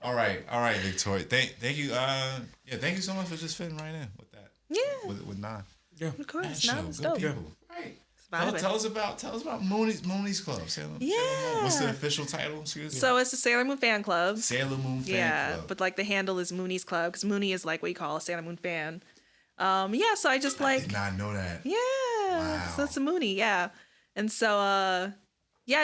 All right, Victoria. Thank you. Thank you so much for just fitting right in with that. Yeah. With Nine. Yeah. Of course. That show, No, it's good dope. people. Right. Vibing. Tell us about Mooney's Club. Sailor Moon. Yeah. What's the official title? Excuse me. So it's the Sailor Moon fan club. Sailor Moon fan Yeah, club. but like the handle is Mooney's Club because Mooney is like what you call a Sailor Moon fan. So I just I did not know that. Yeah. Wow. So it's a Mooney, yeah. And so I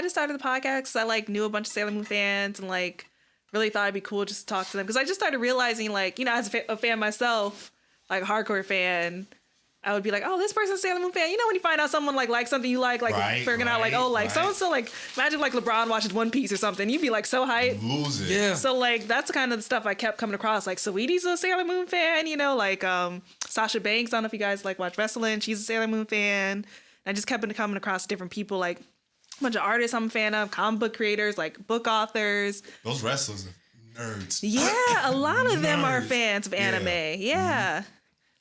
just started the podcast because I like knew a bunch of Sailor Moon fans and like really thought it'd be cool just to talk to them because I just started realizing like, you know, as a fan myself, like a hardcore fan, I would be like, oh, this person's a Sailor Moon fan. You know when you find out someone like likes something you like figuring out like, oh, like so-and-so, like imagine like LeBron watches One Piece or something. You'd be like so hyped. Lose it. Yeah. So like that's kind of the stuff I kept coming across. Like Saweetie's a Sailor Moon fan, you know, like Sasha Banks. I don't know if you guys like watch wrestling. She's a Sailor Moon fan. And I just kept coming across different people, like a bunch of artists I'm a fan of, comic book creators, like book authors. Those wrestlers are nerds. Yeah, a lot of them are fans of anime. Yeah.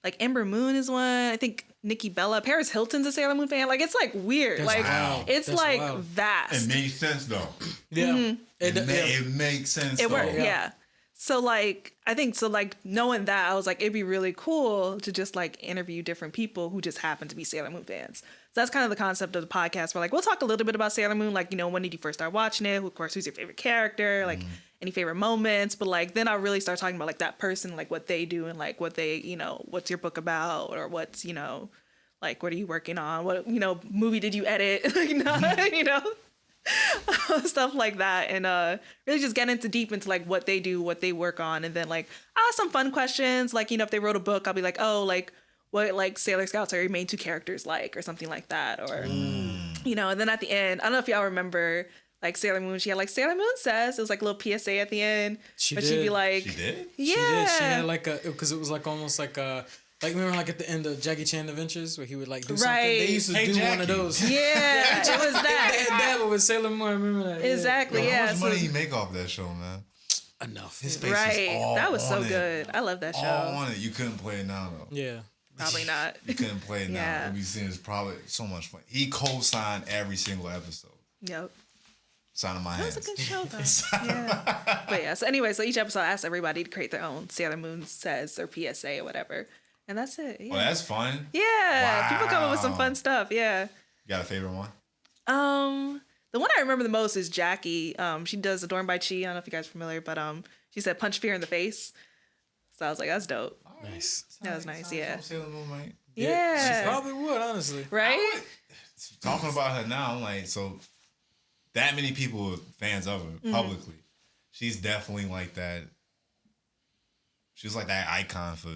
Like Ember Moon is one. I think Nikki Bella. Paris Hilton's a Sailor Moon fan. Like it's like weird. That's like wild. it's That's like wild. vast. It makes sense though. Yeah. It makes sense. It though. worked, yeah. So like I think so like knowing that I was like it'd be really cool to just like interview different people who just happen to be Sailor Moon fans. So that's kind of the concept of the podcast where like we'll talk a little bit about Sailor Moon, like, you know, when did you first start watching it? Of course, who's your favorite character? Like any favorite moments, but like then I'll really start talking about like that person, like what they do and like what they, you know, what's your book about or what's, you know, like what are you working on? What, you know, movie did you edit? Like you know. Stuff like that, and really just get deep into like what they do, what they work on, and then like ask some fun questions, like, you know, if they wrote a book, I'll be like, oh, like what like Sailor Scouts are your main two characters like, or something like that, or you know, and then at the end, I don't know if y'all remember like Sailor Moon, she had like Sailor Moon Says, it was like a little PSA at the end, She but did. she'd be like, She did? yeah, She did. She had like because it was like almost like a. Like, remember, like, at the end of Jackie Chan Adventures, where he would, like, do something? They used to do one of those. Yeah, it was They that. had that, but with Sailor Moon, I remember that. Exactly, How much so- money you make off that show, man? Enough. His face Right, is all that was so on it. good. I love that show. All on it. You couldn't play it now, though. Yeah. Probably not. You couldn't play it now. Yeah. What we seen is probably so much fun. He co-signed every single episode. Yep. Sign of my That hands. was a good show, though. Yeah. But yeah, so anyway, so each episode I asked everybody to create their own Sailor Moon Says or PSA or whatever. And that's it. Yeah. Well, that's fun. Yeah. People come up with some Wow. fun stuff. Yeah. You got a favorite one? The one I remember the most is Jackie. She does Adorned by Chi. I don't know if you guys are familiar, but she said punch fear in the face. So I was like, that's dope. Nice. That was nice, yeah. Sailor Moon, right? Yeah. She probably would, honestly. Right? Talking about her now, I'm like, so that many people are fans of her publicly. She's definitely like that. She's like that icon for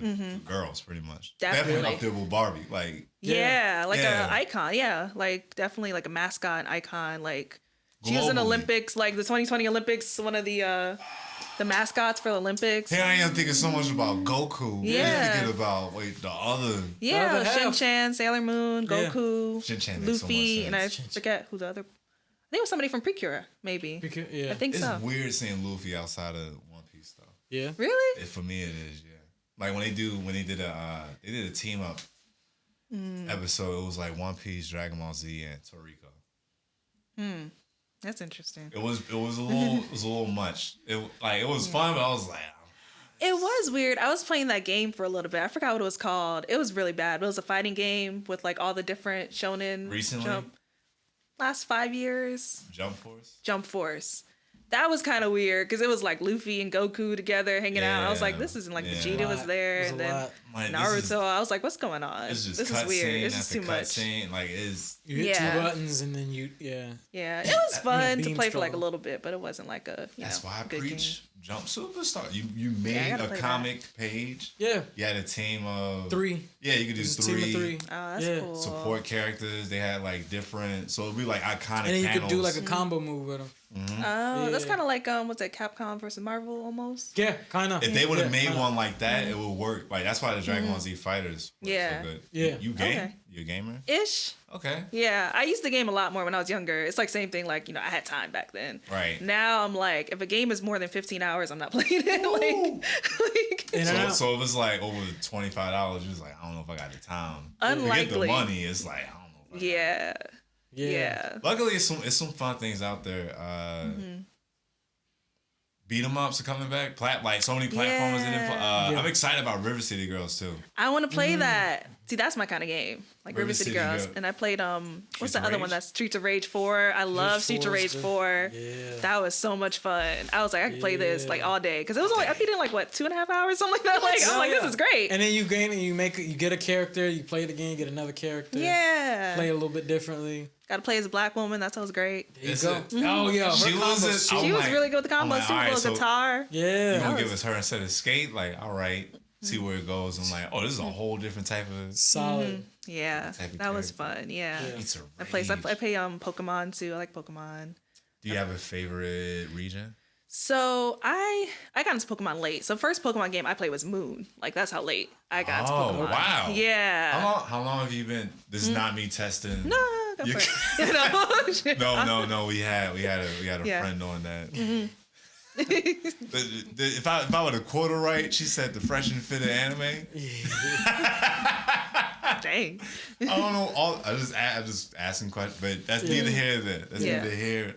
girls, pretty much. Definitely. Up there with Barbie. Like, Yeah. Like Yeah. an icon. Yeah. Like definitely like a mascot, an icon. Like she was in Globally. Olympics, like the 2020 Olympics, one of the mascots for the Olympics. here I am thinking so much about Goku. Yeah. Thinking about, the other. Yeah, The other half. Shin-Chan, Sailor Moon, Yeah. Goku, Shin-Chan makes so much Luffy, and I sense. forget who the other. I think it was somebody from Precure, maybe. Yeah. I think It's so. weird seeing Luffy outside of One Piece, though. Yeah. Really? For me, it is, yeah. Like when they did a team up episode, it was like One Piece, Dragon Ball Z, and Toriko. That's interesting. It was a little much. It was fun, but I was like, It was weird. I was playing that game for a little bit. I forgot what it was called. It was really bad. But it was a fighting game with like all the different shonen. Recently? Last 5 years. Jump Force. Jump Force. That was kind of weird because it was like Luffy and Goku together hanging out. I was like, Yeah. this isn't like Yeah. Vegeta was there, It was and a then lot. Like, this Naruto. is- I was like, what's going on? It's just This is cut weird. scene This is after too cut much. scene. Like it's You hit Yeah. two buttons and then you, yeah. Yeah, it was fun to beam play for like a struggle. little bit, but it wasn't like a that's why I good preach Jump Superstar. You I made gotta a play comic page. Yeah. You had a team of 3. Yeah, you could do It was a team of 3. Oh, that's Yeah. cool. support characters. They had like different, so it'd be like iconic. And then you panels. could do like a combo move with them. Oh, that's Yeah. kind of like what's that? Capcom versus Marvel almost. Yeah, kind of. If they would have made kinda. one like that, it would work. Like that's why the Dragon Ball Z fighters were Yeah. so good. Yeah. You game? Okay. You a gamer? Ish. Okay. Yeah, I used to game a lot more when I was younger. It's like same thing. Like I had time back then. Right. Now I'm like, if a game is more than 15 hours, I'm not playing it. like In and So, out. so if it's like over $25, you're just like, I don't know if I got the time. Unlikely. To get the money, it's like I don't know. If I got yeah, Yeah. yeah. Luckily, it's some fun things out there. beat 'em ups are coming back. Like so many platformers in it. I'm excited about River City Girls too. I want to play that. See, that's my kind of game, like River City Girls. And I played what's the other one? That's Streets of Rage 4. I love Streets of Rage 4. Yeah, that was so much fun. I was like, I could play this like all day because it was only I beat it in like what 2.5 hours, something like that. Like I'm like, this is great. And then you gain and you get a character. You play it again, you get another character. Yeah, play it a little bit differently. Got to play as a black woman. That sounds great. There you go. Oh yeah, she was really good with the combos. She was a guitar. Yeah, you gonna give us her instead of skate? Like, all right, see where it goes. I'm like, oh, this is a whole different type of solid. Yeah, that was fun. Yeah. I play Pokemon too. I like Pokemon. Do you have a favorite region? So I got into Pokemon late. So first Pokemon game I played was Moon. Like that's how late I got into Pokemon. Oh wow! Yeah. How long have you been? This is not me testing. No, go for it. No. We had a friend on that. Mm-hmm. If I were to quote her right, she said the fresh and fit of anime. Dang. I don't know. I'm just asking questions, but that's neither here nor there. That's neither here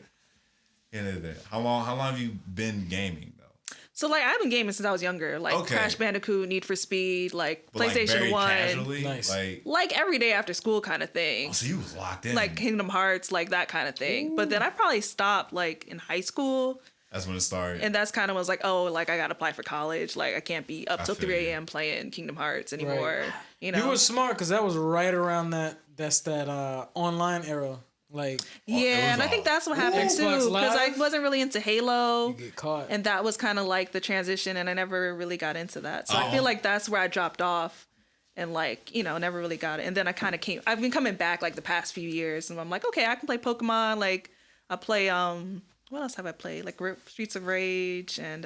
nor there. How long have you been gaming though? So like I've been gaming since I was younger. Like Crash Bandicoot, Need for Speed, like PlayStation 1. Casually? Nice. Like every day after school kind of thing. Oh, so you was locked in. Like Kingdom Hearts, like that kind of thing. Ooh. But then I probably stopped like in high school. That's when it started. And that's kind of was like, oh, like I got to apply for college. Like I can't be up till 3 a.m. playing Kingdom Hearts anymore. Right. You know, you were smart because that was right around that online era. Like and I think that's what happened too because I wasn't really into Halo. You get caught, and that was kind of like the transition, and I never really got into that. So I feel like that's where I dropped off, and like never really got it. And then I've been coming back like the past few years, and I'm like, okay, I can play Pokemon. Like I play what else have I played? Like Streets of Rage and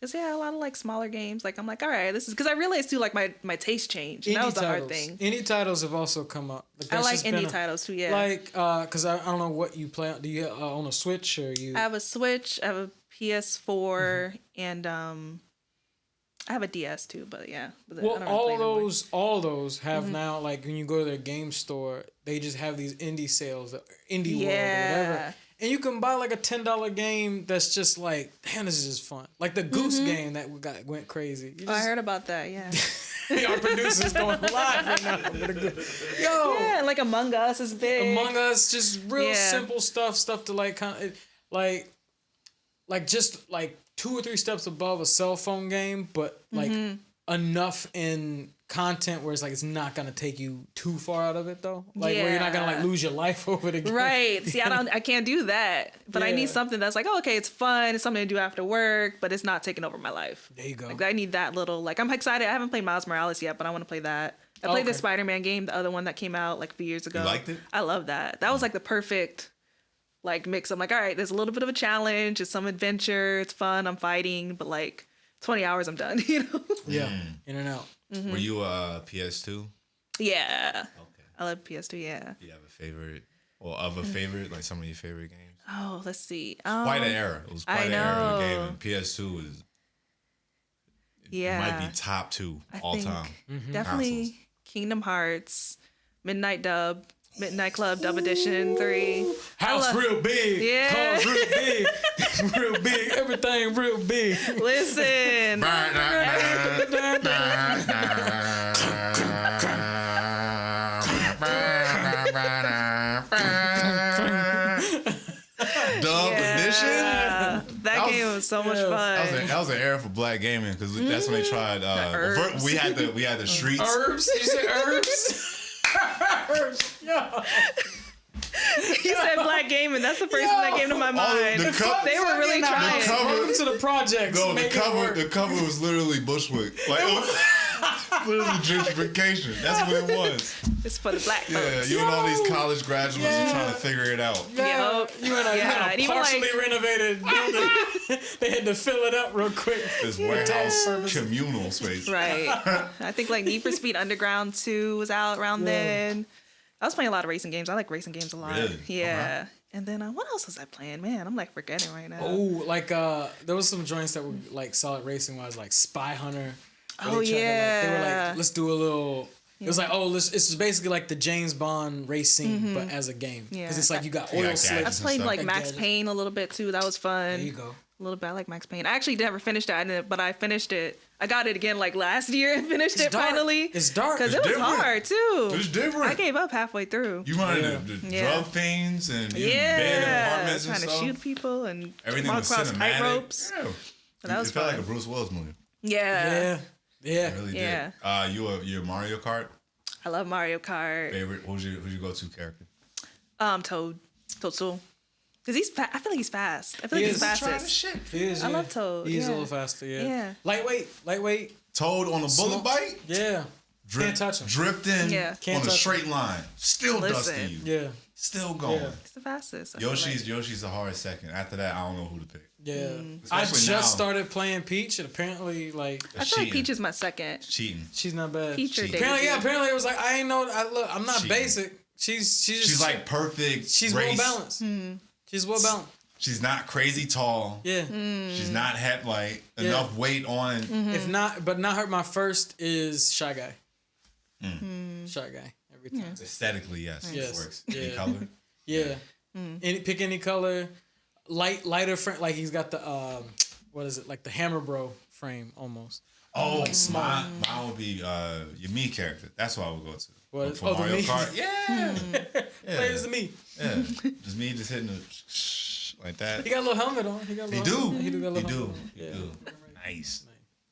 just a lot of like smaller games. Like I'm like, all right, this is because I realized too like my taste changed. And that was the hard thing. Indie titles have also come up. Like, I like indie titles too. Yeah. Like because I don't know what you play. Do you own a Switch or you? I have a Switch. I have a PS4 and I have a DS too. But yeah. Well, all those have now like when you go to their game store, they just have these indie sales, Indie World or whatever. And you can buy like a $10 game that's just like, damn, this is just fun. Like the Goose game that went crazy. I heard about that, yeah. Our producer's going live right now. Yo. Yeah, like Among Us is big. Among Us, just real simple stuff to like kind of like just like 2 or 3 steps above a cell phone game, but like enough in content where it's like it's not gonna take you too far out of it though, like where you're not gonna like lose your life over it again. Right. See, I can't do that, but I need something that's like, oh, okay, it's fun, it's something to do after work, but it's not taking over my life. There you go. Like I need that little, like I'm excited. I haven't played Miles Morales yet, but I want to play that. I played the Spider-Man game, the other one that came out like a few years ago. You liked it? I love that. That was like the perfect like mix. I'm like, all right, there's a little bit of a challenge, it's some adventure, it's fun, I'm fighting, but like 20 hours I'm done, Yeah, in and out. Were you a PS2? Yeah. Okay. I love PS2, yeah. Do you have a favorite or of a favorite, like some of your favorite games? Oh, let's see. Quite an era. It was quite an era of the game. And PS2 is it might be top 2 all time. Definitely consoles. Kingdom Hearts, Midnight Club Dub Edition 3. House real big. Yeah. Cars real big. Real big. Everything real big. Listen. Dub Edition? That game was so much fun. That was an era for black gaming because that's when they tried. We had the streets. Herbs? You said herbs? Yo. He said black gaming. That's the first thing that came to my mind. They were really trying. Welcome to the project. No, the cover was literally Bushwick. Like it was literally gentrification. That's what it was. It's for the black folks. Yeah, you and all these college graduates are trying to figure it out. Yeah, you in a partially renovated building. They had to fill it up real quick. This warehouse communal space. Right. I think like Need for Speed Underground 2 was out around then. I was playing a lot of racing games. I like racing games a lot. Really? Yeah. And then what else was I playing? Man, I'm like forgetting right now. Oh, like there was some joints that were like solid racing wise, like Spy Hunter. Oh yeah. They were like, let's do a little. It was like, it's basically like the James Bond racing, but as a game. Yeah. Because it's like you got oil slicks. I played like Max Payne a little bit too. That was fun. There you go. A little bit. I like Max Payne. I actually never finished that, but I finished it. I got it again like last year and finished it dark. finally. It's dark. Because it was hard too. It's different. I gave up halfway through. You running the drug fiends and you bed in apartments and trying stuff. to shoot people and everything was across cinematic. tightropes. Yeah. That was it felt fun. like a Bruce Willis movie. Yeah. It really did. You a Mario Kart? I love Mario Kart. Favorite? Who's your go-to character? Toad. Toadstool. Because I feel like he's fast. I feel like he's fastest. He is, I love Toad. He's a little faster, Yeah. Lightweight. Toad on a bullet bite? Yeah. Can't touch him. Drifting on a straight line. Still dusting you. Yeah. Still going. He's the fastest. Yoshi's the hardest second. After that, I don't know who to pick. Yeah. I just started playing Peach, and apparently, like... I feel like Peach is my second. Cheating. She's not bad. Peach or Daisy. Apparently it was like, I ain't know... I'm not basic. She's like perfect. She's race. well balanced. She's well balanced. She's not crazy tall. Yeah. She's not enough weight on. If not, but not her. My first is Shy Guy. Shy Guy every time. Aesthetically, yes. It works. Yeah. Any color. Yeah. Pick any color. Lighter frame. Like he's got the what is it? Like the Hammer Bro frame almost. Oh, mine would be your me character. That's what I would go to. What? For Mario Kart. Yeah. Play as me. Yeah. Just me just hitting the like that. He got a little helmet on. He do. He do. Nice.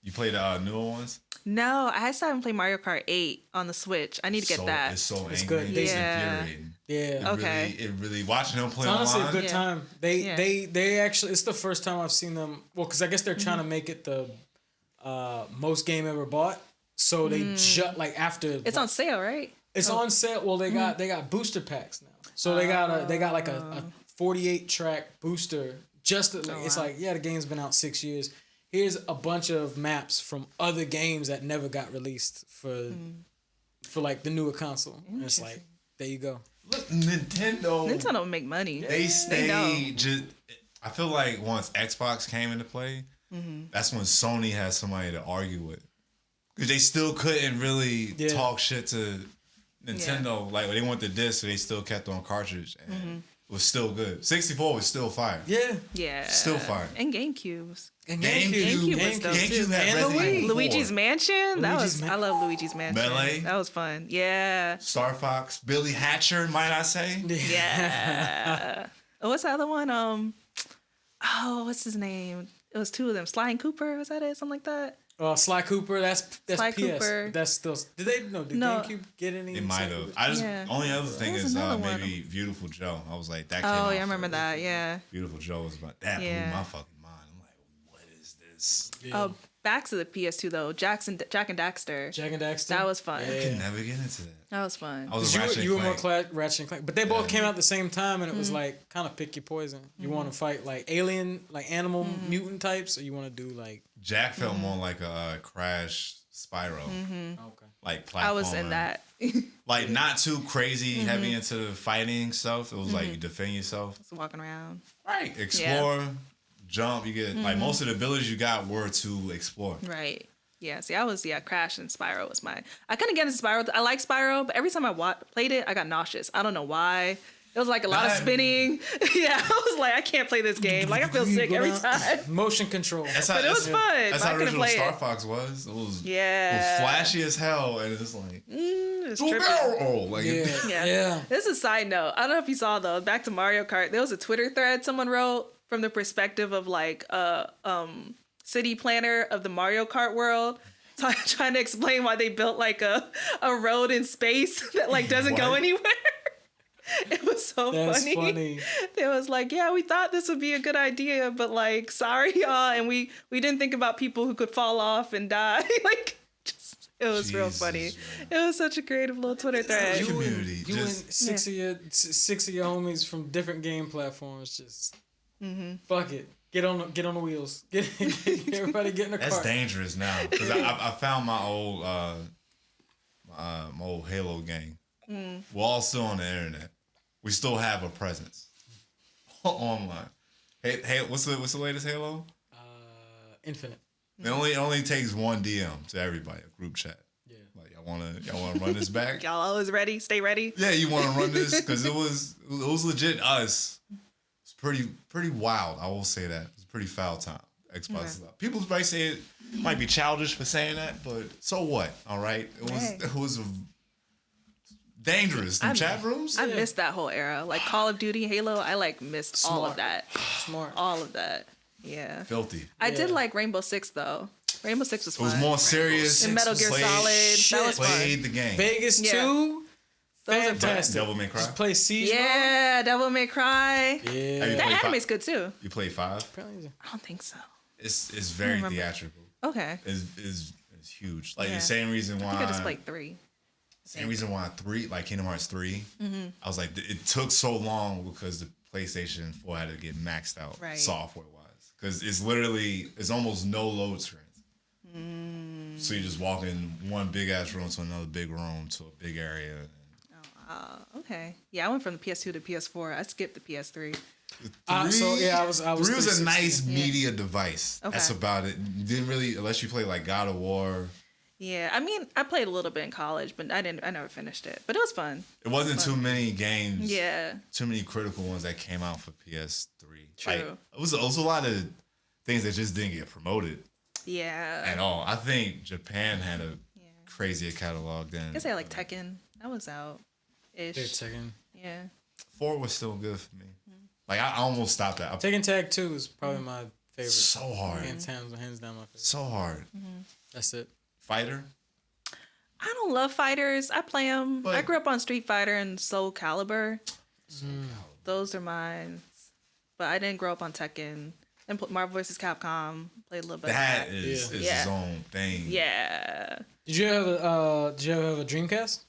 You play the newer ones? No, I still haven't played Mario Kart 8 on the Switch. I need to get that. It's so it's angry. good. It's infuriating. Yeah. Okay. It really watching them play it's honestly online. a good time. They actually, it's the first time I've seen them. Well, because I guess they're trying to make it the most game ever bought. So they like after it's on sale, right? It's on sale. Well, they got booster packs now. So they got like a 48 track booster. It's like the game's been out 6 years. Here's a bunch of maps from other games that never got released for like the newer console. And it's like, there you go. Look, Nintendo don't make money. They stay just. I feel like once Xbox came into play, that's when Sony had somebody to argue with, because they still couldn't really talk shit to Nintendo. Yeah. Like they want the disc, so they still kept on cartridge, and it was still good. 64 was still fire. Yeah, still fire. And GameCube. GameCube had Luigi's Mansion. I love Luigi's Mansion. Melee. That was fun. Yeah. Star Fox, Billy Hatcher, might I say? Yeah. What's the other one? What's his name? It was two of them. Sly and Cooper. Was that it? Something like that. Sly Cooper. That's Sly PS. Cooper. That's still. Did GameCube get any? It might have. Only other thing is maybe Beautiful Joe. I was like that. Oh yeah, I remember that. Yeah. Beautiful Joe was about that. Blew my fucking mind. I'm like, what is this? Yeah. Oh, back to the PS2 though. Jack and Daxter. Jack and Daxter. That was fun. I could never get into that. That was fun. You were more Ratchet and Clank, but they both came out at the same time, and it was like kind of pick your poison. You want to fight like alien, like animal mutant types, or you want to do like Jack felt more like a Crash Spyro. Okay. Like platformer. I was in that. Like not too crazy heavy into the fighting stuff. It was like you defend yourself. Just walking around. Right. Explore, jump. You get like most of the abilities you got were to explore. Right. Yeah, see, Crash and Spyro was mine. I couldn't get into Spyro. I like Spyro, but every time I played it, I got nauseous. I don't know why. It was like a lot of spinning. Yeah, I was like, I can't play this game. Like, I feel sick every time. Motion control. But it was fun. That's how original Star Fox was. It was flashy as hell, and it's like, it's yeah. This is a side note. I don't know if you saw, though, back to Mario Kart, there was a Twitter thread someone wrote from the perspective of like city planner of the Mario Kart world, trying to explain why they built like a road in space that like doesn't go anywhere. It was so funny. It was like, yeah, we thought this would be a good idea, but like, sorry y'all, and we didn't think about people who could fall off and die. Like, it was real funny. Man. It was such a creative little Twitter thread. You and six of your homies from different game platforms just fuck it. Get on the wheels. Get everybody get in the car. That's dangerous now, because I found my old Halo gang. We're all still on the internet. We still have a presence online. Hey, what's the latest Halo? Infinite. It only takes one DM to everybody, a group chat. Yeah. Like y'all wanna run this back? Y'all always ready? Stay ready. Yeah, you wanna run this because it was legit us. It's pretty wild. I will say that. It's pretty foul time. Xbox Live. People might say it might be childish for saying that, but so what? All right, it was dangerous. The chat rooms. I missed that whole era. Like Call of Duty, Halo. I like missed all of that. Smart. All of that. Yeah. Filthy. I did like Rainbow Six though. Rainbow Six was fun. It was more serious. And Metal Gear Solid. That was fun. Played the game. Vegas 2. Fantastic. Devil May Cry. Just play Siege. Yeah, Devil May Cry. Yeah. That anime's good too. You played 5? I don't think so. It's very theatrical. Okay. It's huge. Like the same reason why I think I just played 3. Same reason why 3, like Kingdom Hearts 3, I was like, it took so long because the PlayStation 4 had to get maxed out software wise. Because it's almost no load screens. So you just walk in one big ass room to another big room to a big area. Okay. Yeah, I went from the PS2 to PS4. I skipped the PS3. I was 3 was a nice media device. Okay. That's about it. Didn't really, unless you play like God of War. Yeah, I mean, I played a little bit in college, but I never finished it. But it was fun. It wasn't too many games. Yeah. Too many critical ones that came out for PS3. True. Like, it was a lot of things that just didn't get promoted. Yeah. At all. I think Japan had a crazier catalog than. I guess I like Tekken. That was out. Ish. Tekken. Yeah. 4 was still good for me. Like I almost stopped that. Tekken Tag 2 is probably my favorite. So hard. Hands down my favorite. So hard. That's it. Fighter. I don't love fighters. I play them. I grew up on Street Fighter and Soul Calibur. Those are mine. But I didn't grow up on Tekken. And Marvel vs. Capcom. Played a little bit. That is his own thing. Yeah. Did you ever have a Dreamcast?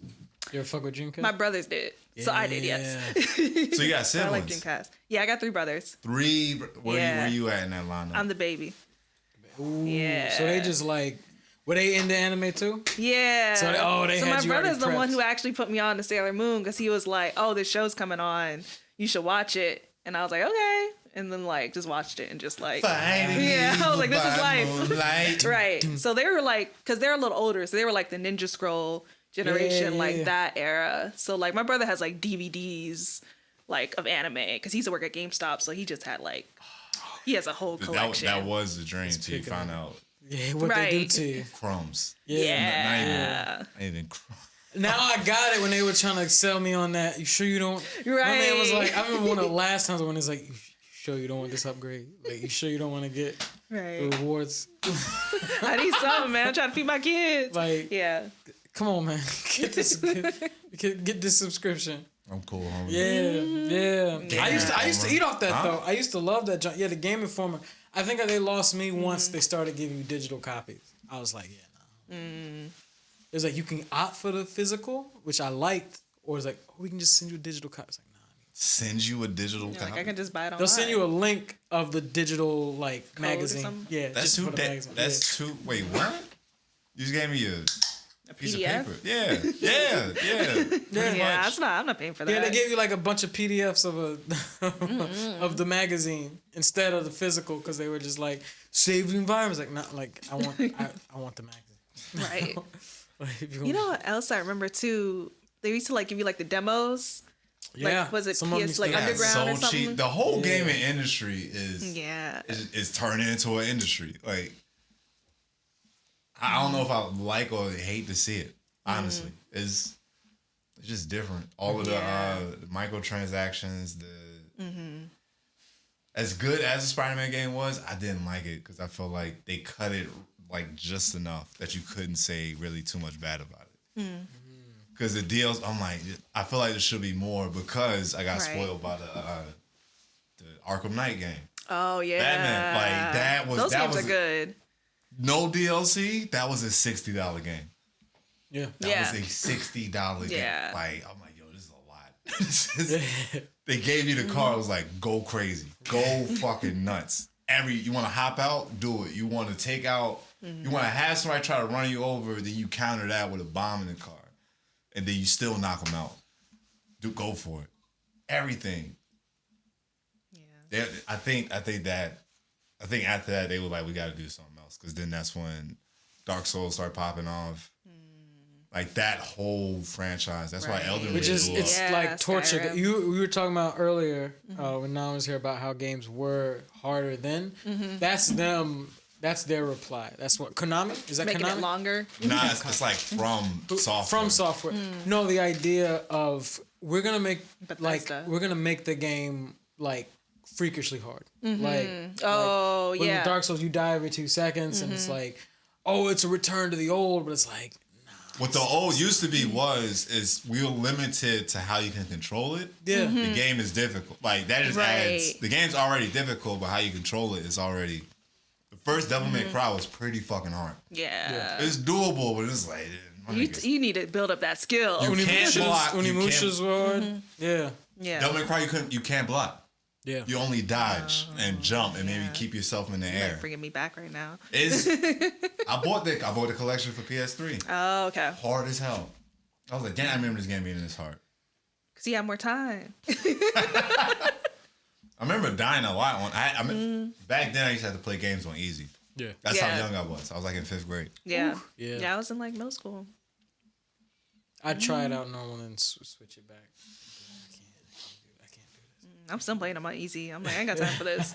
You ever fuck with Dreamcast? My brothers did. So I did, yes. So you got siblings? I like Dreamcast. Yeah, I got 3 brothers. 3? Where you at in that lineup? I'm the baby. Ooh, yeah. So they just like, were they into anime too? Yeah. So my brother's the one who actually put me on to Sailor Moon because he was like, "Oh, this show's coming on. You should watch it." And I was like, "Okay." And then like just watched it and just like, I was like, "This is life." Right. So they were like, because they're a little older, so they were like the Ninja Scroll generation, like that era. So like my brother has like DVDs like of anime because he used to work at GameStop, so he just had like he has a whole collection. That was the dream till you find out. Yeah, what they do to you. Crumbs. Yeah. Not even crumbs. Now I got it when they were trying to sell me on that. You sure you don't? Right. My man was like, I remember one of the last times when it's like, you sure you don't want this upgrade? Like, you sure you don't want to get the rewards? I need something, man. I'm trying to feed my kids. Like, yeah. Come on, man. Get this. Get this subscription. I'm cool, homie. Yeah. I used to eat off that though. I used to love that junk. Yeah, the Game Informer. I think they lost me once they started giving you digital copies. I was like, yeah, no. It was like you can opt for the physical, which I liked, or it's like, oh, we can just send you a digital copy. It's like, nah. Send you a digital copy. Like I can just buy it online. They'll send you a link of the digital like code magazine. Yeah, that's too. That's too. Wait, what? You just gave me a piece PDF? of paper. Yeah. Yeah, I'm not paying for that. Yeah, they gave you like a bunch of PDFs of the magazine instead of the physical because they were just like save the environment. Like not like I want the magazine. Right. Like, you know what else I remember too? They used to like give you like the demos. Yeah. Like, was it Some of them PS like used to- Underground so or something? cheap. The whole gaming industry is turning into an industry. Like I don't know if I like or hate to see it. Honestly, it's just different. All of the microtransactions. As good as the Spider-Man game was, I didn't like it because I felt like they cut it like just enough that you couldn't say really too much bad about it. Because the deals, I'm like, I feel like there should be more because I got spoiled by the Arkham Knight game. Oh yeah, Batman, like that was those games was are good. No DLC, that was a $60 game. Yeah. That was a $60 game. Yeah. Like, I'm like, yo, this is a lot. They gave you the car. It was like, go crazy. Go fucking nuts. You want to hop out? Do it. You want to take out, you want to have somebody try to run you over, then you counter that with a bomb in the car. And then you still knock them out. Go for it. Everything. Yeah. I think after that, they were like, we got to do something else. Because then that's when Dark Souls started popping off. Like that whole franchise. That's why Elden Ring Which is, blew it's up. like torture. Skyrim. We were talking about earlier when I was here about how games were harder then. That's them. That's their reply. That's what Konami is. That Making Konami? it longer. Nah, it's like from software. From software. No, the idea of we're gonna make Bethesda. we're gonna make the game like freakishly hard. Oh, when yeah. with Dark Souls, you die every 2 seconds, and it's like, oh, it's a return to the old, but it's like, What the old used to be is we were limited to how you can control it. yeah, The game is difficult. Like that just adds. The game's already difficult, but how you control it is already. The first Devil May Cry was pretty fucking hard. Yeah. It's doable, but it's like You need to build up that skill. You can't block. Unimusha's word. Yeah, Yeah. Devil May Cry, you can't block. yeah. You only dodge and jump and maybe keep yourself in the air. Bringing me back right now. I bought the collection for PS3. Oh, okay. Hard as hell. I was like, damn, I remember this game being this hard. Because you have more time. I remember dying a lot on. I mean, back then I used to have to play games on easy. Yeah. That's how young I was. I was like in 5th grade. Yeah. Ooh, yeah. Yeah, I was in like middle school. I'd try it out normal and switch it back. I can't do this. I'm still playing on my easy. I'm like, I ain't got time for this.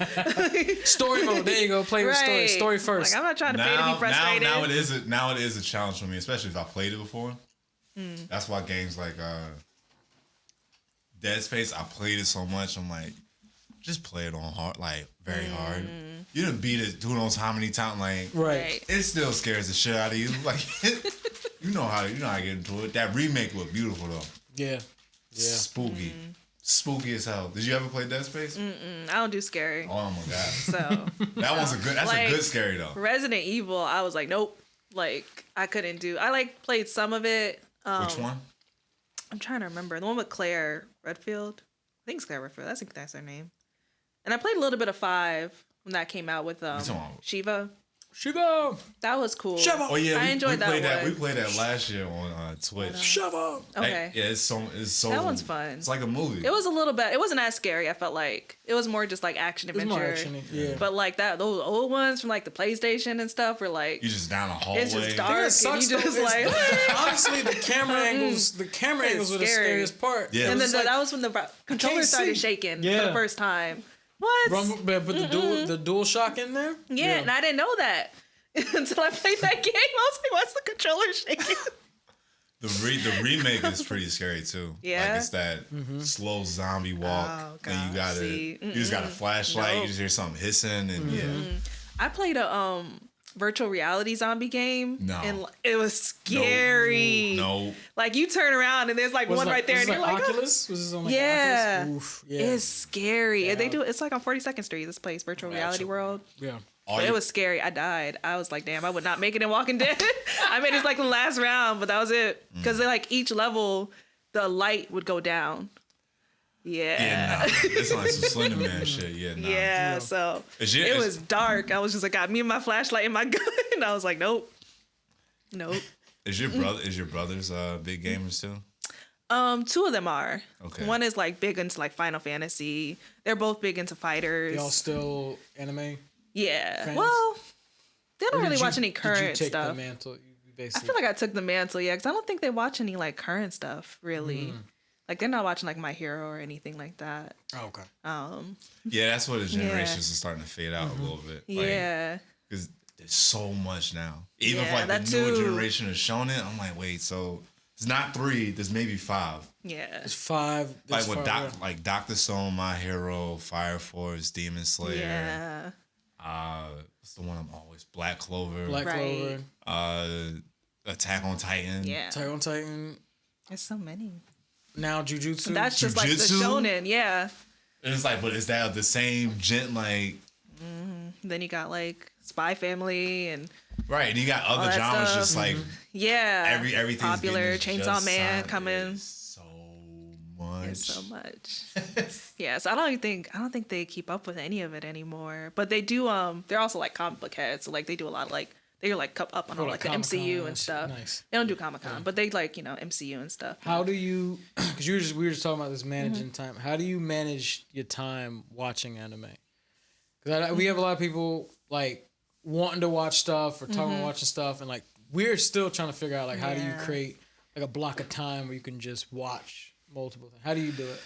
Story mode. There you go. Play with story. Story first. Like, I'm not trying to pay to be frustrated. Now it is a challenge for me, especially if I played it before. That's why games like Dead Space, I played it so much. I'm like, just play it on hard, like very hard. You done beat it who knows how many times, like right. it still scares the shit out of you. Like you know how to get into it. That remake looked beautiful though. Yeah. Spooky. Spooky as hell. Did you ever play Dead Space? I don't do scary. Oh my god. So That one's a good. That's Like, a good scary though. Resident Evil, I was like, nope. Like I couldn't do. I like played some of it. Which one? I'm trying to remember the one with Claire Redfield. I think it's Claire Redfield. I think that's her name. And I played a little bit of 5 when that came out with Shiva. Shiva. That was cool. Shiva. Oh yeah, I enjoyed that one. We played that last year on Twitch. Shiva. Okay. Yeah, it's so. That one's fun. It's like a movie. It was a little bit. It wasn't as scary. I felt like it was more just like action adventure. More action, yeah. But like those old ones from like the PlayStation and stuff were like You just down a hallway. it's just dark and you just like honestly the camera angles. The camera angles were the scariest part. Yeah. and then like, that was when the controller started shaking for the first time. What? Put the dual shock in there. Yeah, and I didn't know that until I played that game. I was like, "What's the controller shaking?" The remake is pretty scary too. Yeah? Like it's that slow zombie walk. Oh, and God. you just got a flashlight. Nope. You just hear something hissing and I played a virtual reality zombie game. No. And it was scary. No. Like you turn around and there's like one right there, and you're like, Oculus? Was this on like yeah. Oculus? Oof, yeah. It's scary. Yeah. They do. It's like on 42nd Street. This place, Virtual Reality World. Yeah. But it was scary. I died. I was like, damn, I would not make it in Walking Dead. I made it like the last round, but that was it. Because like each level, the light would go down. Yeah. Yeah, nah. It's like some Slender Man shit. Yeah, nah. Yeah. So it was dark. I was just like, got me and my flashlight and my gun. And I was like, nope. Is your brothers big gamers too? 2 of them are. Okay. One is like big into like Final Fantasy. They're both big into fighters. Y'all still anime? Yeah. fans? Well, they don't Or really did watch you- any current Did you take stuff. the mantle? You I basically. feel like I took the mantle, yeah, because I don't think they watch any like current stuff really. Like they're not watching like My Hero or anything like that. Oh, okay. Yeah, that's where the generations are starting to fade out a little bit. Like, Yeah. because there's so much now. Even if Yeah, like that the newer too. generation has shown it, I'm like, wait, so it's not 3, there's maybe 5. Yeah. It's 5. Like There's with 5, like Dr. Stone, My Hero, Fire Force, Demon Slayer. Yeah. What's the one I'm always Black Clover. Black Right. Clover. Attack on Titan. Yeah. Attack on Titan. There's so many. Now Jujutsu. That's just like the Jujutsu? shonen, yeah. And it's like, but is that the same like Then you got like Spy Family and right? And you got other that genres stuff. just like yeah, everything's popular getting Chainsaw just Man signed. coming. It's so much. It's so much. Yeah, so I don't think they keep up with any of it anymore. But they do. They're also like comic book heads, so like they do a lot of like they're like up on all like the Comic-Con MCU and and shit. stuff. Nice. They don't do Comic-Con, but they like MCU and stuff. How do you? Because we were just talking about this managing time. How do you manage your time watching anime? Because we have a lot of people like wanting to watch stuff or talking about watching stuff, and like we're still trying to figure out like how do you create a block of time where you can just watch multiple things? How do you do it?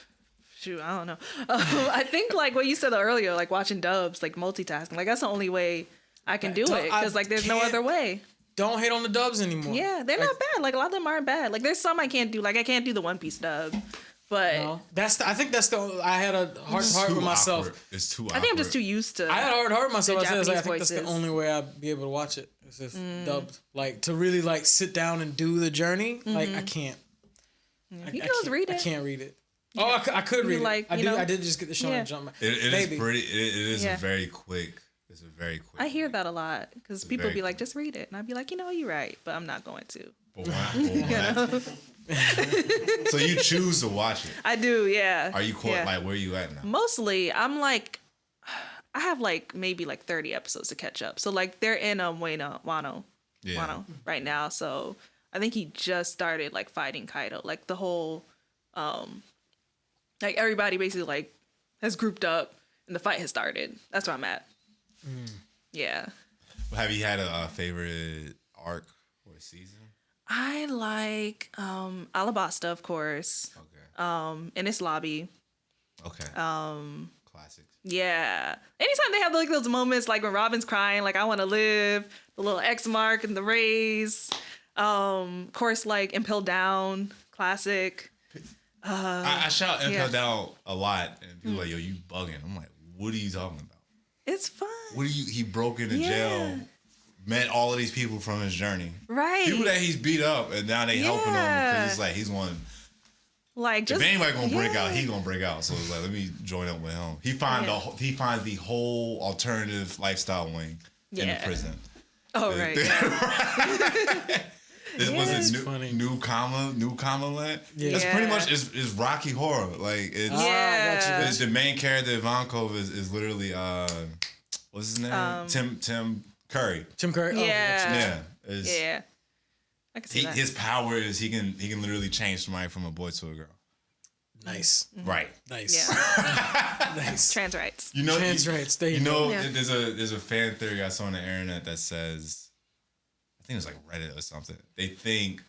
Shoot, I don't know. I think like what you said earlier, like watching dubs, like multitasking. Like that's the only way I can do it because like there's no other way. Don't hate on the dubs anymore. Yeah, they're not bad. Like a lot of them aren't bad. Like there's some I can't do. Like I can't do the One Piece dub. But no, I think that's the I had a hard with myself. Awkward. It's too awkward. I think I'm just too used to. I had a hard with myself. I think voices. that's the only way I'd be able to watch it. It's just dubbed. Like to really like sit down and do the journey. Like I can't. You can just read it. I can't read it. Oh, I could read like, it. I did just get the show and jump. It is pretty. It is very quick. It's a very quick. I hear that a lot because people be like, just read it, and I'd be like, you're right, but I'm not going to. But why? So you choose to watch it. I do, yeah. Are you caught? Like, where are you at now? Mostly, I'm like, I have like maybe like 30 episodes to catch up. So like they're in Wano right now. So I think he just started like fighting Kaido. Like the whole, like everybody basically like has grouped up and the fight has started. That's where I'm at. Yeah. Have you had a favorite arc or season? I like Alabasta, of course. Okay. Enies Lobby. Okay. Classics. Yeah. Anytime they have like those moments, like when Robin's crying, like I want to live, the little X mark and the rays. Of course, like Impel Down, classic. I shout Impel Down a lot, and people are like, "Yo, you bugging?" I'm like, "What are you talking about?" It's fun. He broke into jail. Met all of these people from his journey. Right. People that he's beat up, and now they helping him because it's like he's one. Like just, if anybody gonna break out, he gonna break out. So it's like, let me join up with him. He finds the whole alternative lifestyle wing in the prison. Oh right. This was a new comma land. Yeah. That's pretty much is Rocky Horror. Like it's the main character Ivankov is literally what's his name? Tim Curry. Tim Curry. Yeah. I can see that. His power is he can literally change somebody from a boy to a girl. Nice. Mm-hmm. Right. Nice. Yeah. Nice. Trans rights. Trans rights. There's a fan theory I saw on the internet that says, I think it was like Reddit or something. They think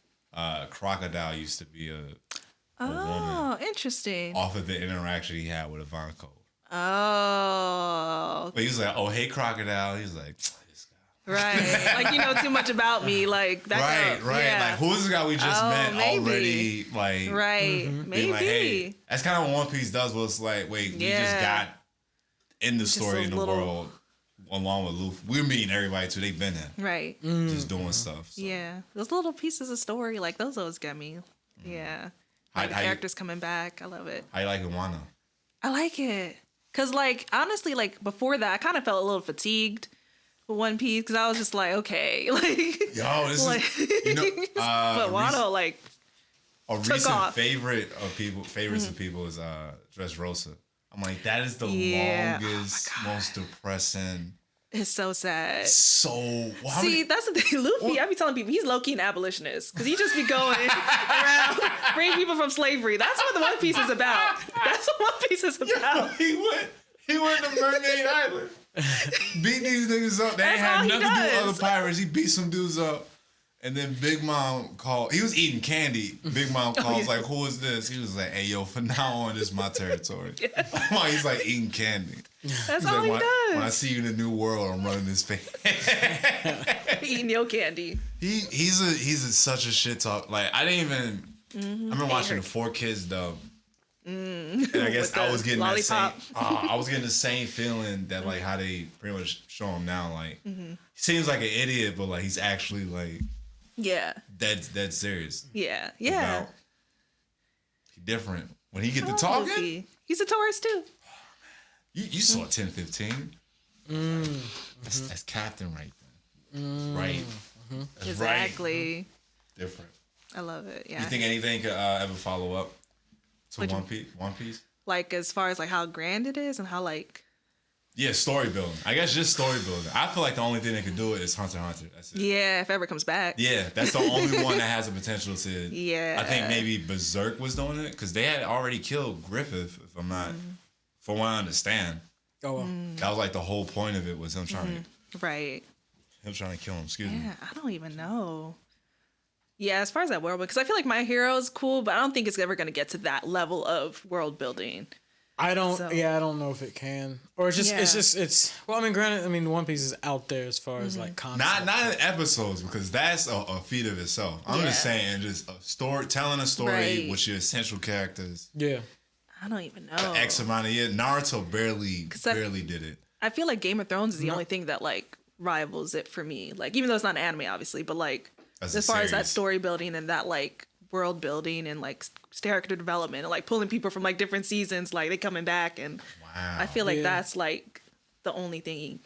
Crocodile used to be a woman. Interesting. Off of the interaction he had with Ivankov. Oh. But he was like, "Oh, hey, Crocodile." He's like, "This guy." Right. Like, you know too much about me. Like that. Right. Yeah. Like, who's this guy we just met already? Like, right. Maybe. Like, hey, that's kind of what One Piece does. Was like, wait, we just got in the story in the world along with Luffy. We're meeting everybody too. They've been there. Right. Just doing stuff. So. Yeah. Those little pieces of story, like those always get me. Yeah. Like the characters coming back. I love it. How you like Wano? I like it. Cause like honestly, like before that, I kind of felt a little fatigued with One Piece because I was just like, okay, like yo, this like, is but Wano like a recent favorite of people, of people is Dressrosa. I'm like, that is the longest, most depressing. It's so sad. See, that's the thing. Luffy, I be telling people he's low key an abolitionist because he just be going around freeing people from slavery. That's what the One Piece is about. That's what One Piece is about. He went to Mermaid Island, beat these niggas up. They ain't had nothing to do with other pirates. He beat some dudes up, and then Big Mom called. He was eating candy. Big Mom calls like, "Who is this?" He was like, "Hey, yo, from now on, this is my territory." He's like eating candy. That's all he does. When I see you in the new world, I'm running this face. Eating your candy. He's such a shit talk. Like I didn't even. I've been watching the 4Kids dub. And I guess I was getting lollipop. I was getting the same feeling that like how they pretty much show him now. Like he seems like an idiot, but like he's actually like dead serious. Yeah. He's different when he get to talking. Luffy. He's a Taurus too. You saw 10-15. That's Captain right there. Right. That's exactly. Right. Different. I love it. Yeah. You think anything could ever follow up to One Piece? Like as far as like how grand it is and how like. Yeah, story building. I guess just story building. I feel like the only thing that could do it is Hunter x Hunter. That's it. Yeah, if ever comes back. Yeah, that's the only one that has the potential to. Yeah. I think maybe Berserk was doing it because they had already killed Griffith. If I'm not, from what I understand. Oh, that was like the whole point of it was him trying to. Right. Him trying to kill him. Excuse me. Yeah, I don't even know. Yeah, as far as that world, because I feel like My Hero is cool, but I don't think it's ever going to get to that level of world building. I don't know if it can, or it's well, I mean, granted, I mean, One Piece is out there as far as like concept. Not in episodes, because that's a feat of itself. I'm just saying, just a story, telling a story with your essential characters. Yeah, I don't even know. X amount of years. Naruto barely did it. I feel like Game of Thrones is the only thing that like rivals it for me. Like, even though it's not an anime, obviously, but like as far as that story building and that like world building and like character development and like pulling people from like different seasons, like they coming back, and I feel like that's like the only thing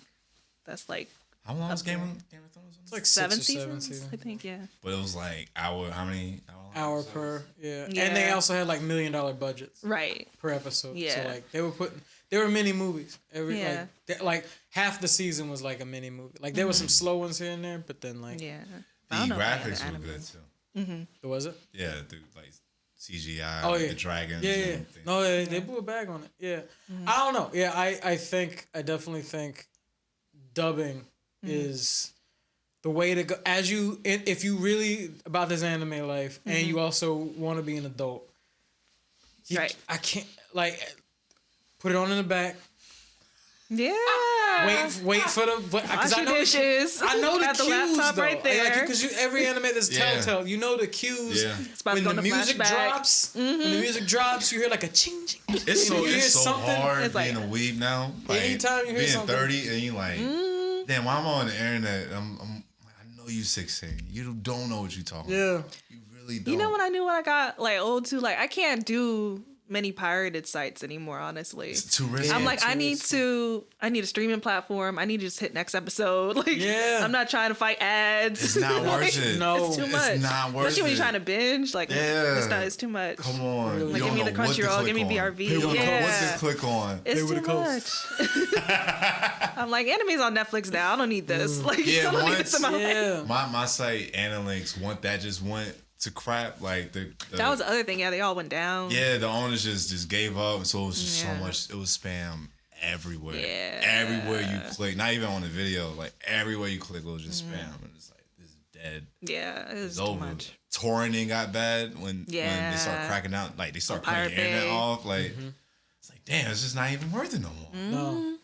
that's like. How long was Game of Thrones? It's like 7 seasons, I think. Yeah, but it was like how many hour per and they also had like $1 million budgets per episode. So like they were mini movies like half the season was like a mini movie. Like there were some slow ones here and there, but then like the graphics were good too. Was it? Yeah, like CGI, the dragons. Yeah. No, they blew a bag on it. Yeah. I don't know. Yeah, I definitely think dubbing is the way to go. If you really about this anime life and you also want to be an adult, I can't like put it on in the back. Yeah. Wait for the because I know the cues though. Right there. Because every anime that's Telltale, you know the cues. Yeah. When the music drops, you hear like a ching ching. It's so hard being a weeb now. Like, anytime you hear something, 30 and you like, damn, while I'm on the internet, I know you 16. You don't know what you're talking about. You really don't. You know when I knew when I got like old too, like I can't do many pirated sites anymore, honestly. It's too risky. I'm like, I need a streaming platform. I need to just hit next episode. Like, I'm not trying to fight ads. It's not worth it. No, it's too much. It's not worth Especially when it. you're trying to binge. Like, it's too much. Come on. Like, give me the Crunchyroll, give me BRV. You don't know what to click on. It's too much. I'm like, anime's on Netflix now. I don't need this. Like, I don't need this in my life. My site, Analinks, just went to crap. Like that was the other thing. Yeah, they all went down. Yeah, the owners just gave up, and so it was just so much. It was spam everywhere. Yeah, everywhere you click, not even on the video. Like everywhere you click, it was just spam, and it's like this is dead. Yeah, it was too over. much. Torrenting got bad when they start cracking out. Like they start cutting the internet off. Like it's like damn, it's just not even worth it no more. No.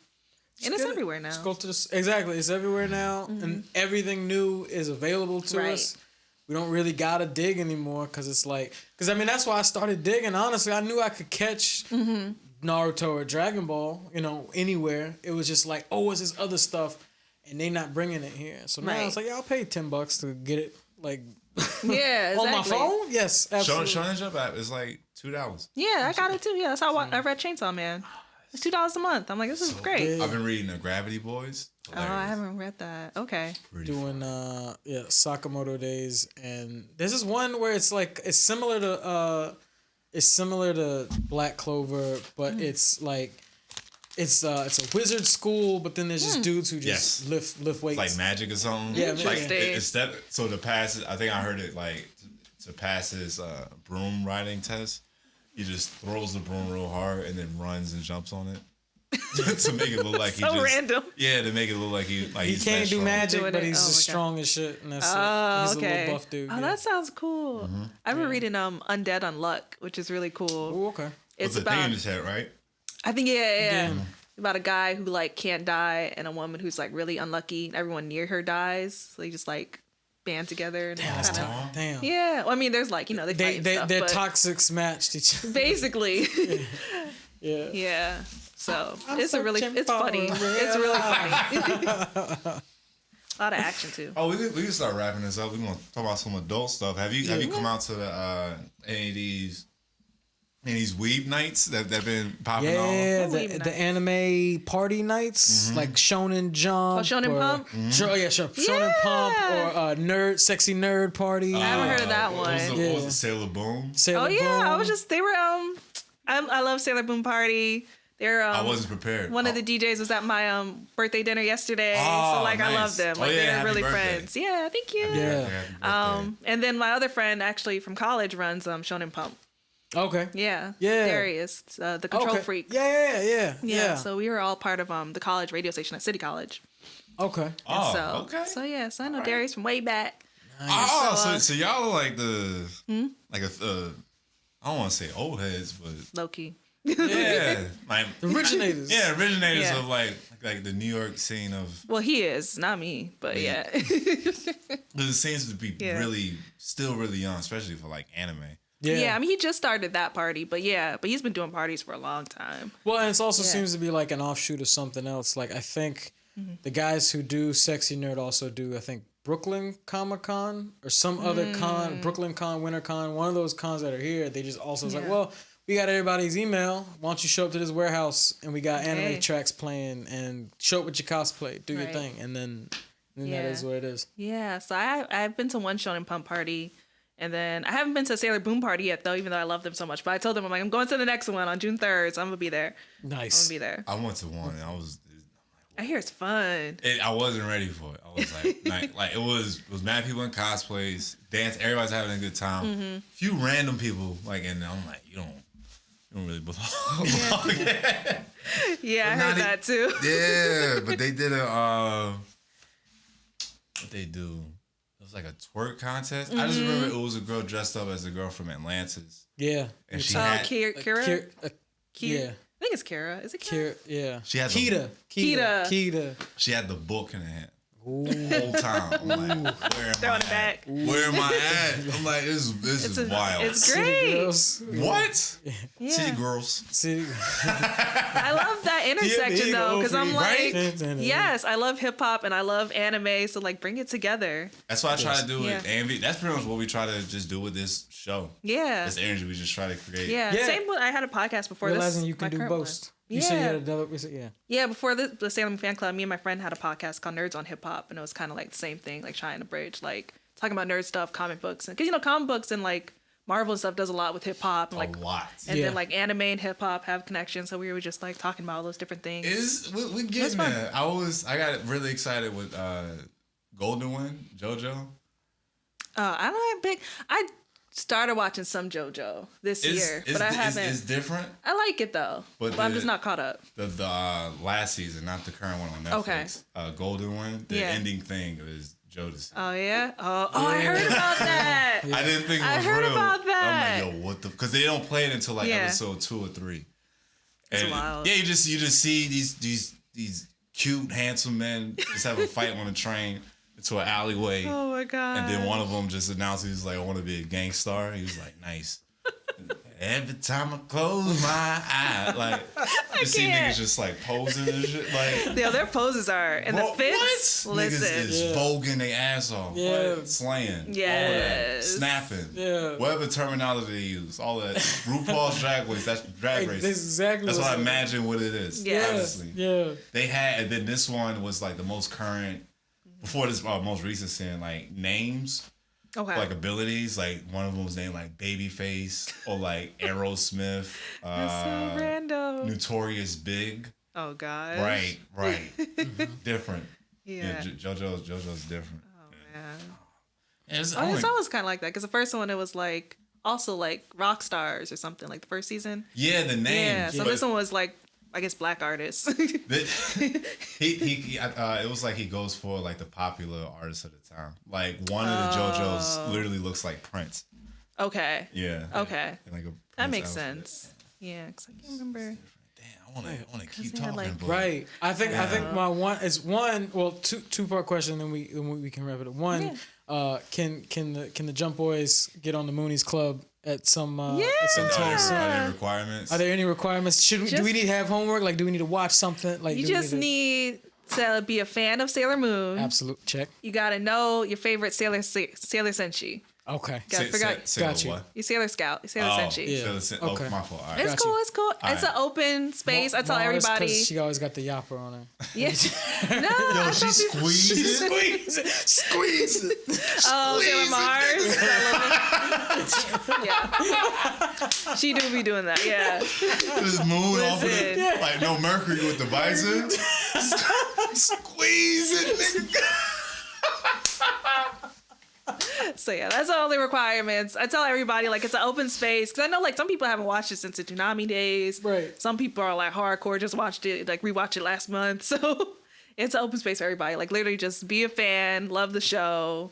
And it's everywhere now. Just go to exactly. It's everywhere now, and everything new is available to us. We don't really gotta dig anymore because I mean that's why I started digging. Honestly, I knew I could catch Naruto or Dragon Ball, anywhere. It was just like, oh, what's this other stuff, and they not bringing it here. So now it's like, yeah, I'll pay $10 to get it, like, on my phone. Yes, absolutely. Shonen Jump app is like $2. Yeah, I got it too. Yeah, that's how I read Chainsaw Man. It's $2 a month. I'm like, this is great. Big. I've been reading the Gravity Boys. Hilarious. Oh, I haven't read that. Okay. Doing Sakamoto Days, and this is one where it's like it's similar to Black Clover, but it's like it's a wizard school, but then there's just dudes who just lift weights. Like magic or something. Yeah, like so to pass it, I think I heard it like to pass his broom riding test. He just throws the broom real hard and then runs and jumps on it to make it look like he just random. Yeah, to make it look like he can't do magic, but he's just strong as shit. And that's he's a little buff dude. Oh, that sounds cool. I've been reading Undead Unluck, which is really cool. Ooh, okay. It's about thing in his head, right? I think yeah. About a guy who like can't die and a woman who's like really unlucky. Everyone near her dies, so they just like band together. And damn. Yeah. Well, I mean, there's like their toxics matched each other. Basically. Yeah. So it's funny. It's really funny. A lot of action too. Oh, we can start wrapping this up. We're gonna talk about some adult stuff. Have you come out to the any of these weeb nights that have been popping on? Yeah, the anime party nights, like Shonen Jump. Oh, Shonen Pump? Shonen Pump or Sexy Nerd Party. I haven't heard of that one. What was it, Sailor Boom? They were, I love Sailor Boom Party. I wasn't prepared. One of the DJs was at my birthday dinner yesterday, so nice. I love them. Like they're really friends. Yeah, thank you. And then my other friend actually from college runs Shonen Pump. Okay. Yeah. Darius, the control freak. Yeah. So we were all part of the college radio station at City College. Okay. So I know Darius from way back. So y'all are like the like a I don't want to say old heads, but low key. Yeah, like originators. Yeah, originators of like the New York scene of. Well, he is not me, but yeah. It seems to be still really young, especially for like anime. Yeah, I mean, he just started that party, but he's been doing parties for a long time. Well, and it also seems to be like an offshoot of something else. Like, I think the guys who do Sexy Nerd also do, I think, Brooklyn Comic Con or some other con, Brooklyn Con, Winter Con, one of those cons that are here. They just also like, well, we got everybody's email. Why don't you show up to this warehouse and we got anime tracks playing and show up with your cosplay, do your thing, and then that is what it is. Yeah, so I've been to one Shonen Pump party. And then I haven't been to Sailor Boom party yet, though, even though I love them so much. But I told them, I'm like, I'm going to the next one on June 3rd, so I'm going to be there. Nice. I'm going to be there. I went to one, and I hear it's fun. I wasn't ready for it. I was like it was mad people in cosplays, dance, everybody's having a good time. Few random people, and I'm like, you don't really belong. Yeah, I heard that, too. Yeah, but they did what they do? It was like a twerk contest. I just remember it was a girl dressed up as a girl from Atlantis. Yeah. And she had... Kira? Yeah. I think it's Kira. Is it Kira? Yeah. She had Kita. She had the book in her hand. The whole time. I'm like, where am I at? I'm like, this is wild. It's great. What? Yeah. City girls. I love that intersection though, because I'm like, yes, I love hip hop and I love anime, so like bring it together. That's what I try to do with AMV. That's pretty much what we try to just do with this show. Yeah. This energy we just try to create. Yeah. Same with, I had a podcast before Realizing this. you can do both. You said you had another, Yeah, before the Salem Fan Club, me and my friend had a podcast called Nerds on Hip Hop, and it was kind of like the same thing, like trying to bridge, like talking about nerd stuff, comic books, and because comic books and like Marvel and stuff does a lot with hip hop, and like then like anime and hip hop have connections, so we were just like talking about all those different things. We getting there. I got really excited with Golden Wind, JoJo. I started watching some JoJo this year, but I haven't. It's different. I like it though, but I'm just not caught up. The last season, not the current one on Netflix. Okay. Golden Wind. The ending thing is Jodeci. Oh yeah. I heard about that. I didn't think it was I heard real. about that. I'm like, yo, what the? Because they don't play it until like episode 2 or 3. And it's wild. Yeah, you just see these cute, handsome men just have a fight on a train into an alleyway. Oh my god! And then one of them just announced he was like, I want to be a gang star. He was like, nice. Every time I close my eyes, like you see niggas just like posing and shit. Like, yeah, their poses are and the fits. What? Listen, niggas is voguing their ass off, slaying, all that, snapping, whatever terminology they use, all that. RuPaul's Drag Race, that's Drag Race. That's exactly. That's what I imagine what it is. Yes. Yeah. They had, and then this one was like the most current. Before this most recent scene, like names, like abilities, like one of them was named like Babyface or like Aerosmith. That's so random. Notorious Big. Oh god. Right. Different. Yeah. JoJo's different. Oh man. It's always kind of like that because the first one it was like also like rock stars or something like the first season. Yeah, the names. Yeah. So this one was like. I guess black artists. It was like he goes for like the popular artists of the time. Like one of the JoJo's literally looks like Prince. Okay. Yeah. Okay. Like that makes sense. Yeah, because I can't remember. Damn, I want to keep talking. Like, right. I think my one is two-part question, and then we can wrap it up. One, can the Jump Boys get on the Moonies Club? At some time soon. Are there requirements? Are there any requirements? Do we need to have homework? Like, do we need to watch something? Like, you just need to be a fan of Sailor Moon. Absolute check. You gotta know your favorite Sailor Senshi. Okay. Got you. You Sailor Scout. You Sailor Senshi. Yeah. Okay. My fault. All right. It's cool. It's cool. It's an open space. I tell everybody. She always got the yapper on her. Yeah. No. Yo, she squeezes it. Squeeze it. Oh, Sailor Mars. Yeah. She do be doing that. Yeah. This moon off of it. Like no Mercury with the visor. Squeeze it, nigga. So yeah, that's the only requirements. I tell everybody like it's an open space because I know like some people haven't watched it since the Toonami days. Right. Some people are like hardcore, just watched it, like rewatched it last month. So it's an open space for everybody. Like literally just be a fan, love the show.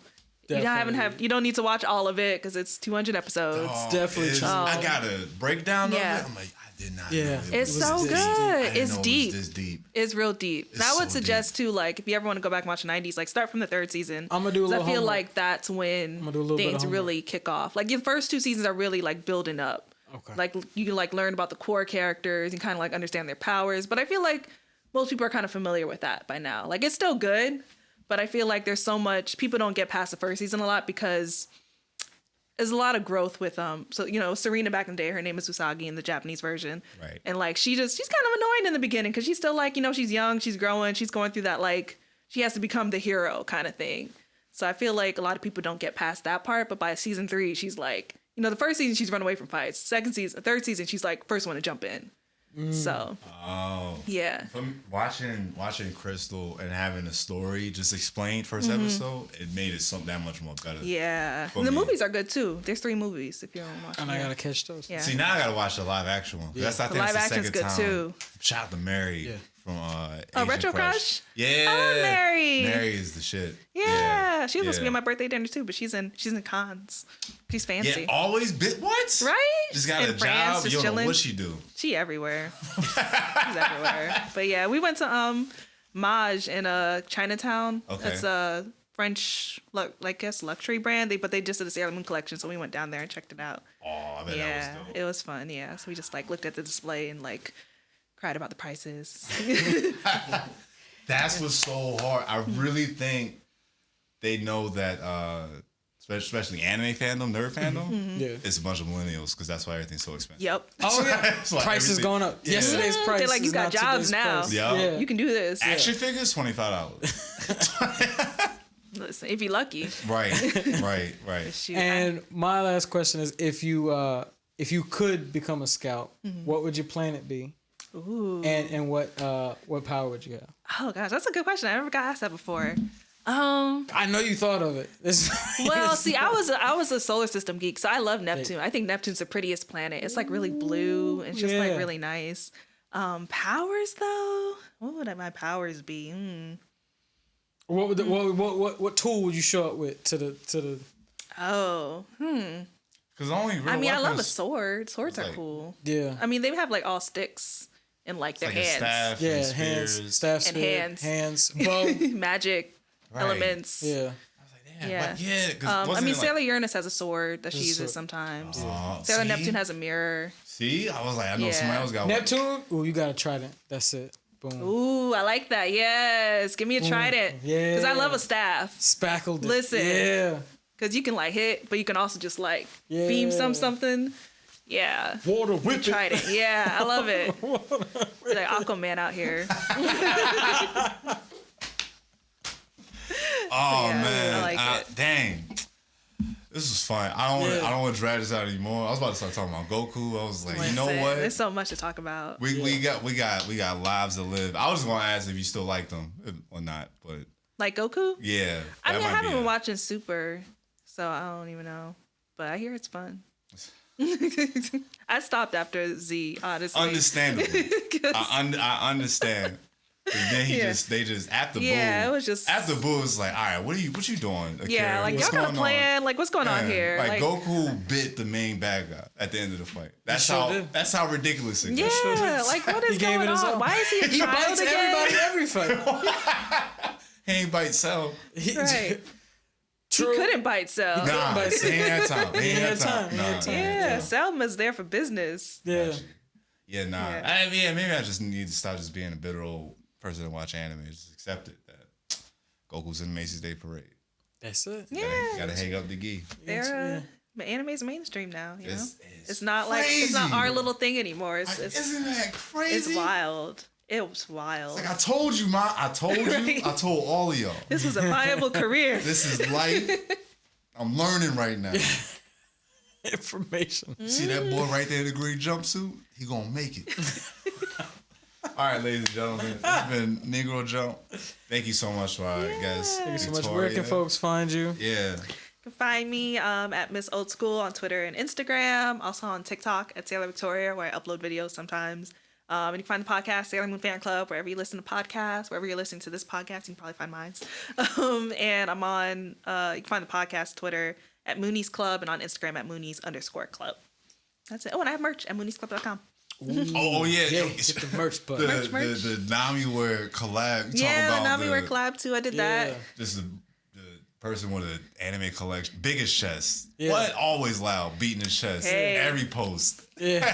You don't need to watch all of it because it's 200 episodes. It's definitely I got a breakdown of it. I'm like, I did not know it's so good. It's deep. This deep. It's real deep. And I would suggest too, like, if you ever want to go back and watch the 90s, like start from the 3rd season. I'm gonna do a little I feel homework. like that's when things really kick off. Like your first 2 seasons are really like building up. Okay. Like you can like learn about the core characters and kind of like understand their powers. But I feel like most people are kind of familiar with that by now. Like it's still good, but I feel like there's so much people don't get past the 1st season a lot because there's a lot of growth with so you know, Serena back in the day, her name is Usagi in the Japanese version. Right. And like she's kind of annoying in the beginning because she's still like, you know, she's young, she's growing, she's going through that like she has to become the hero kind of thing. So I feel like a lot of people don't get past that part, but by season 3, she's like, you know, the 1st season she's run away from fights. 3rd season she's like first one to jump in. So yeah, from watching Crystal and having the story just explained first episode, it made it that much more better. Yeah, and the movies are good too. There's 3 movies if you don't watch. And I gotta catch those. Yeah. See, now I gotta watch the live action one. That's I think live that's the action's second good time. too. Shout out to Mary from Asian Retro Crush? Yeah, I love Mary. Mary is the shit. Yeah, she was supposed to be at my birthday dinner too, but she's in Cons. She's fancy. Yeah, always bit what? Right? Just got in a France, job. You just don't know chilling. what she do. She everywhere. She's everywhere. But yeah, we went to Maj in Chinatown. Okay. That's a French, like guess luxury brand. They just did a Sailor Moon collection, so we went down there and checked it out. Oh, I bet Yeah, that was dope. it was fun. Yeah, so we just like looked at the display and like cried about the prices. That's what's so hard. I really think they know that, especially anime fandom, nerd fandom, Yeah. it's a bunch of millennials because that's why everything's so expensive. Yep. Oh yeah. That's why Price is everything- going up. Yeah. Yesterday's price. They're like, you is got not jobs today's now. price. Yeah. You can do this. Action figures, $25. Listen, if you're lucky. Right. Shoot, And my last question is, if you could become a scout, what would your planet be? Ooh. And what power would you have? Oh gosh, that's a good question. I never got asked that before. I know you thought of it. Well, see, I was a solar system geek, so I love Neptune. I think Neptune's the prettiest planet. It's like really blue and it's just like really nice. Powers though, what would my powers be? What would what tool would you show up with to the? Oh, Because only real I mean, I love a weapons- sword. Swords are like- cool. Yeah. I mean, they have like all sticks and like their like a hands, staff Yeah, and hands, spears. staff, And spear, hands. bow. magic Right. elements. Yeah. Yeah. Yeah. 'Cause I wasn't mean, it like- Sailor Uranus has a sword that she There's a uses sword. sometimes. Oh, Sailor see? Neptune has a mirror. See, I was like, I know Yeah. somebody else got one. Neptune. Ooh, you got a trident. That's it. Boom. Ooh, I like that. Yes, give me a trident. Yeah. Because I love a staff. Spackled it. Listen. Yeah. Because you can like hit, but you can also just like Yeah. beam something. Yeah. Water whip it. Trident. Yeah, I love it. Like Aquaman out here. Oh yeah, man, I like it. Dang, this was fun. I don't want to drag this out anymore. I was about to start talking about Goku. I was like, you know Listen, what? There's so much to talk about. We got lives to live. I was gonna ask if you still like them or not, but Like Goku? yeah. I mean, I that might haven't be been it. watching Super, so I don't even know. But I hear it's fun. I stopped after Z, honestly. Understandably, I understand. And then they just after Boo. Yeah, it was just after Boo was like, all right, what you doing? yeah, Akira? like What's y'all got a going on?" plan. Like what's going on Yeah, here? Like Goku bit the main bad guy at the end of the fight. That's how ridiculous it is. Yeah, like what is gave going it his on? all. Why is he a He child bites again? everybody every fight. He ain't bite Cell. Right. True. He couldn't bite Cell. Nah, bite he ain't had time. He ain't had time. He had time. Yeah, Selma's there for business. Yeah. Yeah, nah. Yeah. Maybe I just need to stop just being a bitter old person to watch anime. Just accept it that Goku's in Macy's Day Parade. That's it. Yeah, Gotta hang up the gi. they're but anime's mainstream now. You know, It's it's not like it's not crazy. our little thing anymore. It's Isn't that crazy? it's wild. It was wild. Like I told you, Ma. I told you. Right. I told all of y'all. This was a viable career. This is life. I'm learning right now. Information. See that boy right there in the green jumpsuit? He gonna make it. All right, ladies and gentlemen, it's been Negro Jump. Thank you so much for our guest. Thank you so much. Where can folks find you? Yeah. You can find me at Miss Old School on Twitter and Instagram. Also on TikTok at Sailor Victoria, where I upload videos sometimes. And you can find the podcast, Sailor Moon Fan Club, wherever you listen to podcasts, wherever you're listening to this podcast, you can probably find mine. And I'm on, you can find the podcast Twitter at Moonies Club and on Instagram at Moonies_club. That's it. Oh, and I have merch at mooniesclub.com. Oh yeah, get the merch, but the merch. the Namiware collab. Yeah, Namiware collab too. I did that. Just the person with an anime collection, biggest chest. Yeah. What? Always loud, beating his chest. Hey. Every post. Yeah.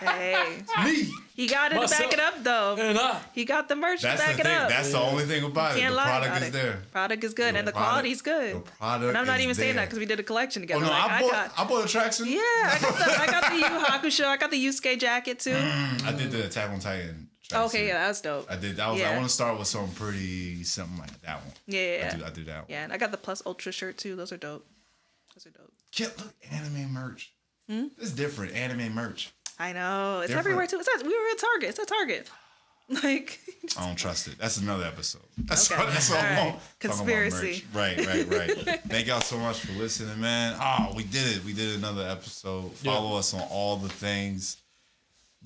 Hey, Me. he got it to back it up though. And He got the merch That's to back the it thing. up. That's the only thing about it. Can't The lie product about is it. there. Product is good, and the quality's good. The product. And I'm not is even saying there. that because we did a collection Oh together. no, Like, I bought a tracksuit. Yeah, I got the Yu Hakusho. I got the Yusuke jacket too. I did the Attack on Titan. Tracksuit. Okay, yeah, that's dope. I did. I was. Yeah. I want to start with something like that one. Yeah. I do that one. Yeah, and I got the Plus Ultra shirt too. Those are dope. Yeah, look, anime merch. It's different. Anime merch. I know. It's Different. everywhere too. We were at Target. It's at Target. Like, I don't trust it. That's another episode. That's Okay. all All right. I'm on. Conspiracy. Right. Thank y'all so much for listening, man. Oh, we did it. We did another episode. Follow us on all the things.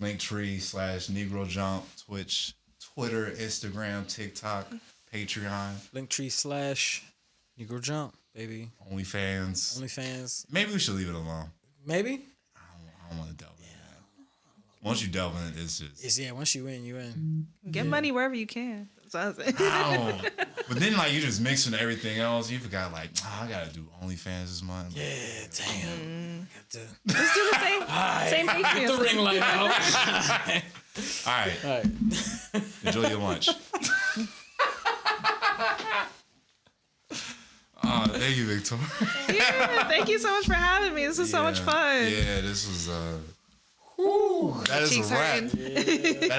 Linktree/Negro Jump, Twitch, Twitter, Instagram, TikTok, Patreon. Linktree/Negro Jump, baby. OnlyFans. Maybe we should leave it alone. Maybe? I don't want to delve into that. Once you delve in it, it's just... Once you in, you in. get money wherever you can. That's what I'm saying. Ow. But then, like, you just mixing everything else. You forgot, like, I gotta do OnlyFans this month. Yeah, damn. Let's do the same Get the ring light out. All right. Enjoy your lunch. Thank you, Victoria. Yeah, thank you so much for having me. This was so much fun. Yeah, this was that is Cheeks a wrap. hurting.